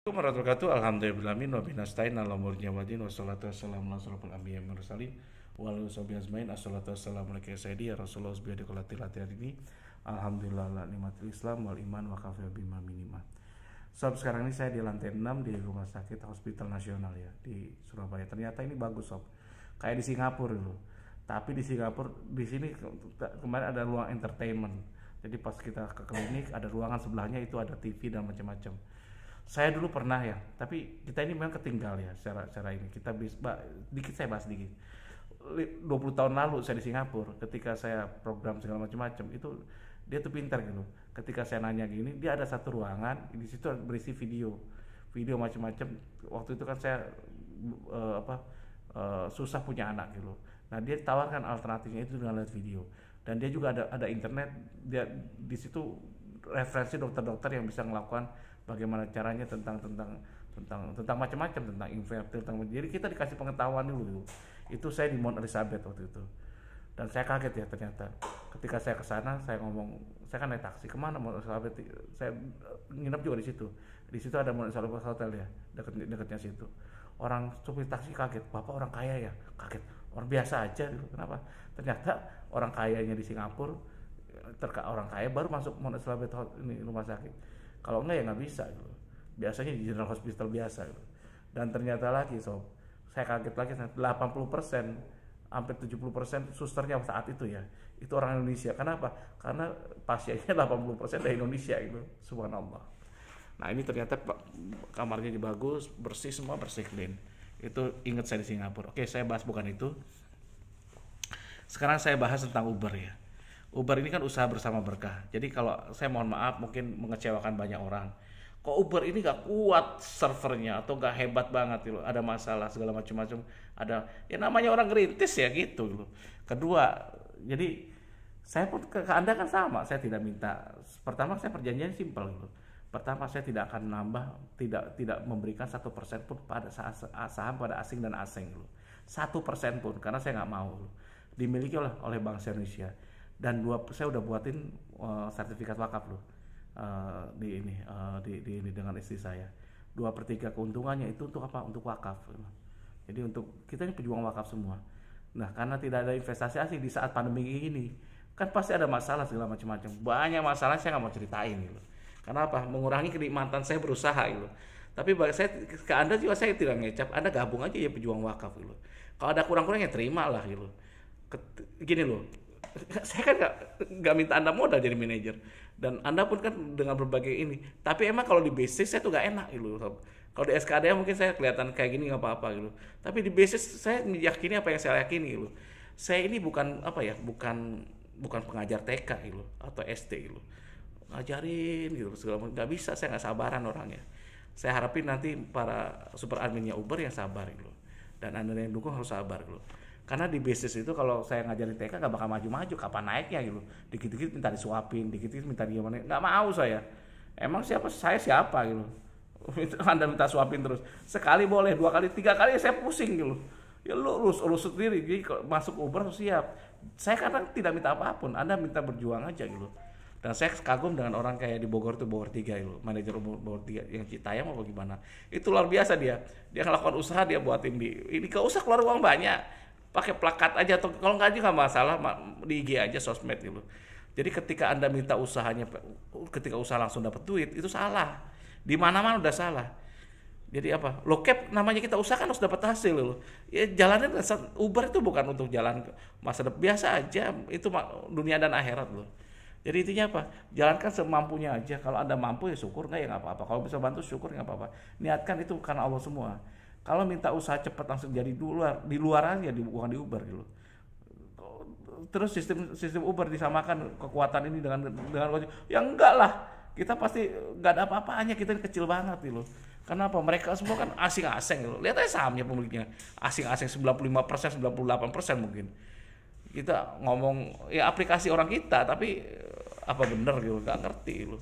Assalamualaikum warahmatullahi wabarakatuh. Alhamdulillahirrahmanirrahim. Wa binastain ala umurnya wadin. Wassalatu wassalamu ala asrofil anbiya wal mursalin. Wa ala sahbihi ajmain. Assalatu wassalamu ala sayyidi ya Rasulullah subhanahu wa ta'ala ini. Alhamdulillah la nikmatil Islam wal iman wa kafa bima minima. Sob, sekarang ini saya di lantai 6 di Rumah Sakit Hospital Nasional ya di Surabaya. Ternyata ini bagus, sob. Kayak di Singapura dulu. Tapi di Singapura di sini kemarin ada ruang entertainment. Jadi pas kita ke klinik ada ruangan sebelahnya itu ada TV dan macam-macam. Saya dulu pernah ya, tapi kita ini memang ketinggal ya secara ini. Kita bisa dikit saya bahas dikit. 20 tahun lalu saya di Singapura, ketika saya program segala macam-macam itu dia tuh pintar gitu. Ketika saya nanya gini, dia ada satu ruangan di situ berisi video macam-macam. Waktu itu kan saya susah punya anak gitu. Nah dia tawarkan alternatifnya itu dengan lihat video. Dan dia juga ada internet. Dia di situ referensi dokter-dokter yang bisa melakukan bagaimana caranya tentang macam-macam, tentang infertil, jadi kita dikasih pengetahuan dulu. Itu saya di Mount Elizabeth waktu itu, dan saya kaget ya ternyata ketika saya ke sana. Saya ngomong, saya kan naik taksi kemana Mount Elizabeth, saya nginep juga di situ. Di situ ada Mount Elizabeth Hotel ya, dekatnya situ. Orang supir taksi kaget, bapak orang kaya ya? Kaget, orang biasa aja gitu. Kenapa? Ternyata orang kayanya di Singapura, orang kaya baru masuk Mount Elizabeth ini rumah sakit. Kalau enggak ya nggak bisa gitu. Biasanya di general hospital biasa gitu. Dan ternyata lagi saya kaget lagi, 80% hampir 70% susternya saat itu ya itu orang Indonesia. Kenapa? Karena pasiennya 80% dari Indonesia gitu. Subhanallah. Nah ini ternyata kamarnya bagus, bersih, semua bersih, clean. Itu ingat saya di Singapura. Oke, saya bahas bukan itu. Sekarang saya bahas tentang Uber ya. Uber ini kan usaha bersama berkah. Jadi kalau saya mohon maaf mungkin mengecewakan banyak orang. Kok Uber ini gak kuat servernya atau gak hebat banget gitu. Ada masalah segala macam-macam. Ada ya namanya orang ngerintis ya gitu loh. Kedua, jadi saya pun ke Anda kan sama. Saya tidak minta. Pertama saya perjanjian simpel gitu. Pertama saya tidak akan nambah, tidak memberikan 1% pun pada saham pada asing dan asing gitu. 1% pun karena saya nggak mau dimiliki oleh bangsa Indonesia. Dan saya udah buatin sertifikat wakaf loh di dengan istri saya. 2/3 keuntungannya itu untuk apa? Untuk wakaf. Jadi untuk kita ini pejuang wakaf semua. Nah karena tidak ada investasi asing di saat pandemi ini, kan pasti ada masalah segala macam-macam. Banyak masalah saya nggak mau ceritain gitu. Karena apa? Mengurangi kenikmatan saya berusaha gitu. Tapi bagi saya, ke Anda juga saya tidak ngecap. Anda gabung aja ya pejuang wakaf gitu. Kalau ada kurang-kurangnya terima lah gitu. Gini loh, saya kan nggak minta Anda modal jadi manajer, dan Anda pun kan dengan berbagai ini. Tapi emang kalau di basis saya tuh nggak enak gitu. Kalau di SKD mungkin saya kelihatan kayak gini nggak apa-apa gitu. Tapi di basis saya meyakini apa yang saya yakini gitu. Saya ini bukan apa ya, bukan pengajar TK gitu atau SD gitu. Ngajarin gitu segala macam nggak bisa. Saya nggak sabaran orangnya. Saya harapin nanti para super adminnya Uber yang sabar gitu, dan Anda yang dukung harus sabar gitu. Karena di bisnis itu kalau saya ngajarin TK gak bakal maju-maju, kapan naiknya gitu. Dikit-dikit minta disuapin, dikit-dikit minta gimana, gak mau saya. Emang saya siapa gitu. Anda minta suapin terus. Sekali boleh, 2 kali, 3 kali saya pusing gitu. Ya lu urus sendiri, jadi kalau masuk Uber siap. Saya kadang tidak minta apapun, Anda minta berjuang aja gitu. Dan saya kagum dengan orang kayak di Bogor tuh, Bogor 3 gitu, manajer Bogor 3 yang Citayam apa gimana. Itu luar biasa dia. Dia ngelakukan usaha, dia buatin ini gak usah keluar uang banyak. Pakai plakat aja, atau kalau nggak juga masalah di IG aja, sosmed gitu. Jadi ketika Anda minta usahanya, ketika usaha langsung dapat duit, itu salah. Di mana-mana udah salah. Jadi apa? Lo cap namanya kita usaha kan harus dapat hasil loh. Ya jalannya Uber itu bukan untuk jalan masa depan biasa aja, itu dunia dan akhirat loh. Jadi intinya apa? Jalankan semampunya aja. Kalau Anda mampu ya syukur, nggak ya nggak apa-apa. Kalau bisa bantu syukur nggak apa-apa. Niatkan itu karena Allah semua. Kalau minta usaha cepat langsung jadi di luar aja, bukan di Uber gitu. Terus sistem Uber disamakan kekuatan ini dengan ya enggak lah. Kita pasti enggak ada apa-apanya, kita ini kecil banget gitu. Karena apa? Mereka semua kan asing-asing gitu. Lihat aja sahamnya pemiliknya. Asing-asing 95%, 98% mungkin. Kita ngomong ya aplikasi orang kita, tapi apa bener gitu, enggak ngerti gitu.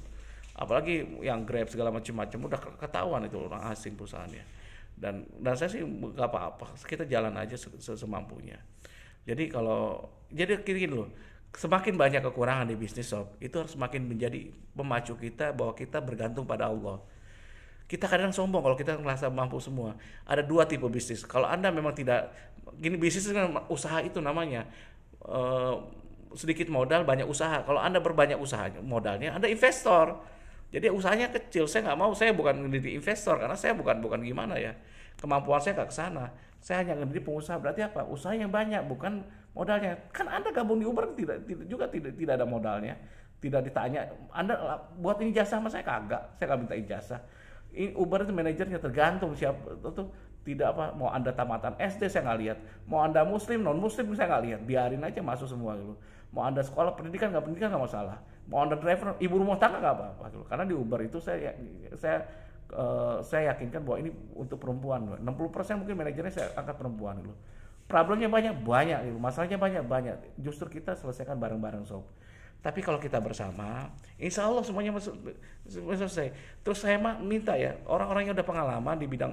Apalagi yang Grab segala macam-macam udah ketahuan itu orang asing perusahaannya. Dan saya sih nggak apa-apa, kita jalan aja semampunya. Jadi gini loh, semakin banyak kekurangan di bisnis, sob, itu harus semakin menjadi pemacu kita bahwa kita bergantung pada Allah. Kita kadang sombong kalau kita merasa mampu semua. Ada dua tipe bisnis. Kalau Anda memang tidak, gini bisnis kan usaha itu namanya. Eh, Sedikit modal banyak usaha. Kalau Anda berbanyak usaha modalnya, Anda investor. Jadi usahanya kecil. Saya nggak mau, saya bukan menjadi investor karena saya bukan gimana ya. Kemampuan saya nggak ke sana. Saya hanya menjadi pengusaha. Berarti apa? Usaha yang banyak, bukan modalnya. Kan Anda gabung di Uber tidak ada modalnya. Tidak ditanya, Anda buat ini jasa sama saya kagak. Saya nggak minta ijazah. Uber itu manajernya tergantung siapa itu, tidak apa, mau Anda tamatan SD saya nggak lihat, mau Anda muslim non muslim saya nggak lihat, biarin aja masuk semua gitu. Mau Anda sekolah pendidikan nggak masalah, mau Anda driver ibu rumah tangga nggak apa-apa gitu. Karena di Uber itu saya yakinkan bahwa ini untuk perempuan, 60% mungkin manajernya saya angkat perempuan gitu. Problemnya banyak gitu, masalahnya banyak, justru kita selesaikan bareng-bareng sob. Tapi kalau kita bersama, insya Allah semuanya selesai. Terus saya minta ya, orang-orang yang udah pengalaman di bidang,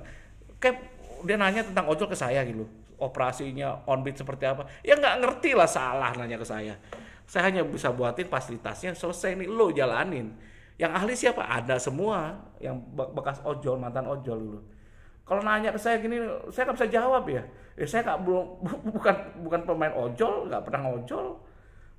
kayak dia nanya tentang ojol ke saya gitu, operasinya on beat seperti apa, ya nggak ngerti lah, salah nanya ke saya. Saya hanya bisa buatin fasilitasnya, selesai nih, lo jalanin. Yang ahli siapa? Ada semua, yang bekas ojol, mantan ojol dulu. Kalau nanya ke saya gini, saya nggak bisa jawab ya. Saya bukan pemain ojol, nggak pernah ngojol.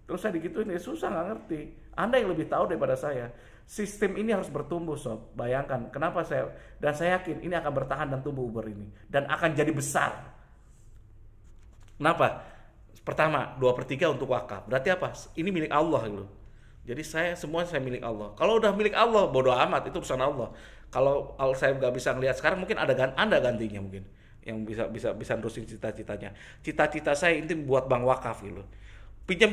Terus saya digituin, ya susah, nggak ngerti. Anda yang lebih tahu daripada saya. Sistem ini harus bertumbuh sob. Bayangkan, kenapa saya yakin ini akan bertahan dan tumbuh Uber ini. Dan akan jadi besar. Kenapa? Pertama, 2/3 untuk wakaf. Berarti apa? Ini milik Allah gitu. Jadi semua saya milik Allah. Kalau udah milik Allah, bodoh amat, itu urusan Allah. Kalau saya nggak bisa ngelihat sekarang, mungkin Anda gantinya mungkin. Yang bisa nerusin cita-citanya. Cita-cita saya ini buat bank wakaf gitu. Pinjam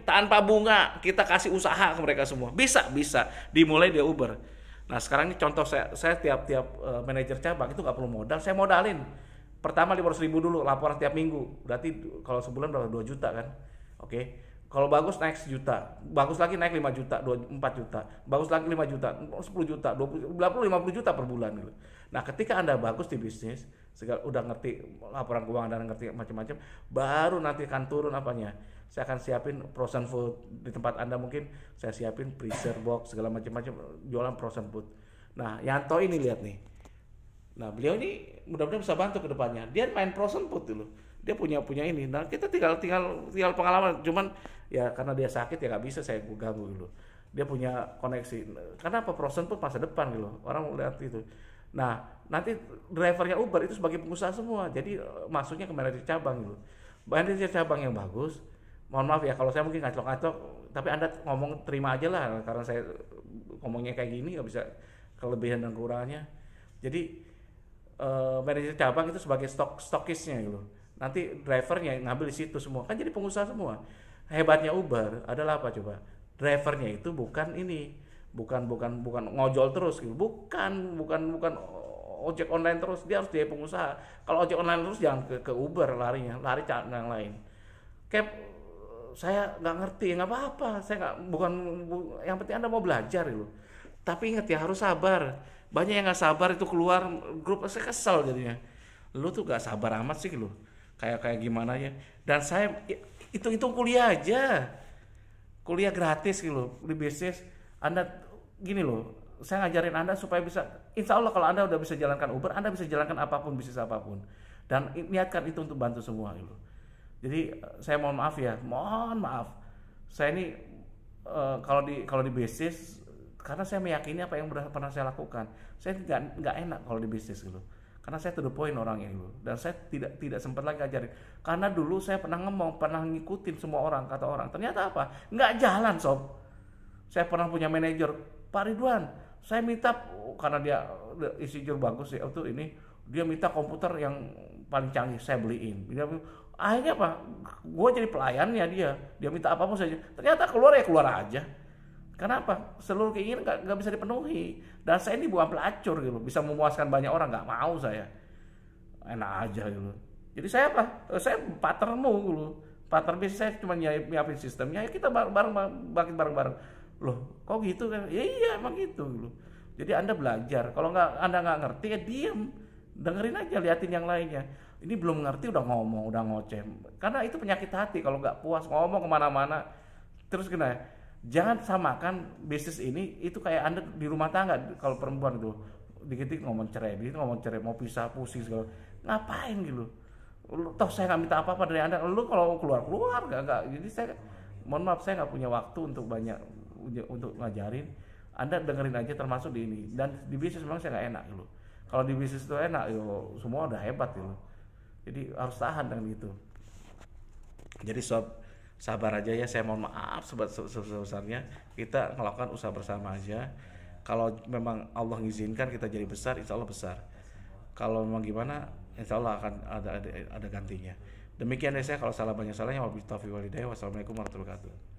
tanpa bunga, kita kasih usaha ke mereka semua. Bisa dimulai di Uber. Nah sekarang ini contoh saya tiap manajer cabang itu nggak perlu modal, saya modalin. Pertama 500.000 dulu laporan tiap minggu. Berarti kalau sebulan berapa? 2 juta kan? Oke. Kalau bagus naik 1 juta, bagus lagi naik 5 juta, 4 juta, bagus lagi 5 juta, 10 juta, 20, 50 juta per bulan gitu. Nah ketika Anda bagus di bisnis, udah ngerti laporan keuangan dan ngerti macam-macam, baru nanti akan turun apanya. Saya akan siapin frozen food di tempat Anda, mungkin saya siapin freezer box segala macam-macam, jualan frozen food. Nah Yanto ini lihat nih. Nah beliau ini mudah-mudahan bisa bantu ke depannya. Dia main frozen food dulu. Dia punya ini. Nah kita tinggal pengalaman. Cuman ya karena dia sakit ya nggak bisa saya ganggu dulu. Dia punya koneksi. Karena apa, frozen food masa depan gitu. Orang lihat itu. Nah nanti drivernya Uber itu sebagai pengusaha semua. Jadi masuknya ke manajer cabang gitu. Manajer cabang yang bagus. Mohon maaf ya kalau saya mungkin ngacok-ngacok. Tapi Anda ngomong terima aja lah. Karena saya ngomongnya kayak gini nggak bisa kelebihan dan kekurangannya. Jadi manajer cabang itu sebagai stokisnya gitu. Nanti drivernya ngambil di situ semua. Kan jadi pengusaha semua. Hebatnya Uber adalah apa coba? Drivernya itu bukan ngojol terus gitu. Bukan ojek online terus, dia harus jadi pengusaha. Kalau ojek online terus jangan ke Uber lari yang lain. Kayak saya nggak ngerti, nggak apa-apa. Saya nggak yang penting Anda mau belajar gitu. Tapi ingat ya harus sabar. Banyak yang nggak sabar itu keluar grup, saya kesel jadinya. Lu tuh nggak sabar amat sih lu. Kayak gimana ya. Dan saya hitung kuliah aja. Kuliah gratis gitu di bisnis. Anda gini loh, saya ngajarin Anda supaya bisa, insya Allah kalau Anda udah bisa jalankan Uber, Anda bisa jalankan apapun, bisnis apapun. Dan niatkan itu untuk bantu semua gitu. Jadi saya mohon maaf. Saya ini kalau di bisnis, karena saya meyakini apa yang pernah saya lakukan, saya nggak enak kalau di bisnis gitu. Karena saya to the point orangnya gitu. Dan saya tidak sempat lagi ngajarin. Karena dulu saya pernah ngikutin semua orang, kata orang. Ternyata apa? Nggak jalan sob. Saya pernah punya manajer, Pak Ridwan, saya minta, karena dia isi jur bagus ya, itu ini, dia minta komputer yang paling canggih, saya beliin. Akhirnya apa? Gue jadi pelayannya dia minta apapun saja. Ternyata keluar aja. Kenapa? Seluruh keinginan nggak bisa dipenuhi. Dan saya ini bukan pelacur gitu, bisa memuaskan banyak orang, nggak mau saya. Enak aja gitu. Jadi saya apa? Saya partnermu gitu. Partner bisnis saya cuma nyiapin sistemnya, ya kita bareng-bareng. Loh, kok gitu kan? Ya iya emang gitu. Jadi Anda belajar. Kalau Anda nggak ngerti ya diem, dengerin aja, liatin yang lainnya. Ini belum ngerti udah ngomong, udah ngoceh. Karena itu penyakit hati kalau nggak puas ngomong kemana-mana. Terus jangan samakan bisnis ini itu kayak Anda di rumah tangga. Kalau perempuan itu dikit-dikit ngomong cerai, mau pisah, pusing segala, ngapain gitu? Toh saya nggak minta apa-apa dari anda, lu kalau keluar nggak, jadi saya mohon maaf saya nggak punya waktu untuk banyak untuk ngajarin. Anda dengerin aja termasuk di ini, dan di bisnis memang saya nggak enak gitu. Kalau di bisnis itu enak, yo semua udah hebat gitu. Jadi harus tahan dengan itu. Jadi sob, sabar aja ya, saya mohon maaf sebesar-besarnya. Kita melakukan usaha bersama aja. Kalau memang Allah mengizinkan kita jadi besar, insya Allah besar. Kalau memang gimana, insya Allah akan ada gantinya. Demikian dari saya, kalau salah banyak salahnya. Wabillahi taufiq wal hidayah. Wassalamualaikum warahmatullahi wabarakatuh.